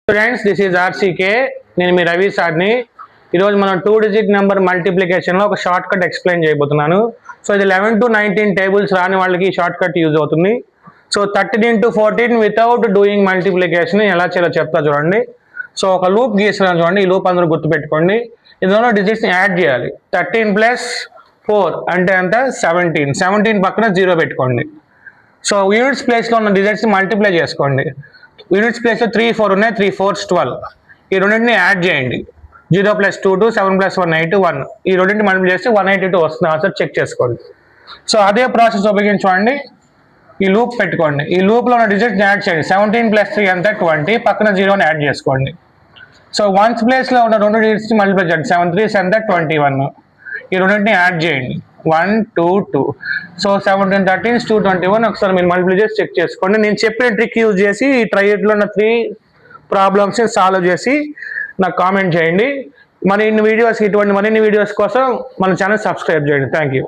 Students this is ఆర్సీకే నేను మీ రవి సార్ని ఈరోజు మనం 2 డిజిట్ నెంబర్ మల్టిప్లికేషన్లో ఒక షార్ట్ కట్ ఎక్స్ప్లెయిన్ చేయబోతున్నాను. సో ఇది 11 to 19 టేబుల్స్ రాని వాళ్ళకి ఈ షార్ట్ కట్ యూజ్ అవుతుంది. So 13 into 14 without doing multiplication ఎలా చేయాలో చెప్తా చూడండి. సో ఒక లూప్ గీస్తున్నాను చూడండి. ఈ లూప్ అందరూ గుర్తుపెట్టుకోండి. ఇందులో డిజిట్స్ని యాడ్ చేయాలి. 13 + 4 అంటే అంత 17. 17 పక్కన 0 పెట్టుకోండి. సో యూనిట్స్ ప్లేస్లో ఉన్న డిజిట్స్ని మల్టిప్లై చేసుకోండి. యూనిట్స్ ప్లేస్లో 3 4 ఉన్నాయి. 3 4s 12. ఈ రెండింటిని యాడ్ చేయండి. 0 + 2 2, 7 + 1 8 1. ఈ రెండింటిని మల్టిప్లై చేస్తే 182 వస్తుంది. ఆన్సర్ చెక్ చేసుకోండి. సో అదే ప్రాసెస్ ఉపయోగించుకోండి. ఈ లూప్ పెట్టుకోండి. ఈ లూప్లో ఉన్న డిజిట్స్ని యాడ్ చేయండి. 17 + 3 ఎంత 20. పక్కన 0ని యాడ్ చేసుకోండి. సో వన్స్ ప్లేస్లో ఉన్న రెండు డిజిట్స్ని మల్టిప్లై చేయండి. 7 3s ఎంత 21. ఈ రెండింటిని యాడ్ చేయండి. 1 2 2. సో 17 13 2 21. ఒకసారి మీరు మల్టిప్లై చేసి చెక్ చేసుకోండి. నేను చెప్పిన ట్రిక్ యూజ్ చేసి ఈ ట్రైట్లో ఉన్న 3 ప్రాబ్లమ్స్ని సాల్వ్ చేసి నాకు కామెంట్ చేయండి. ఇటువంటి మరిన్ని వీడియోస్ కోసం మన ఛానల్ సబ్స్క్రైబ్ చేయండి. Thank you.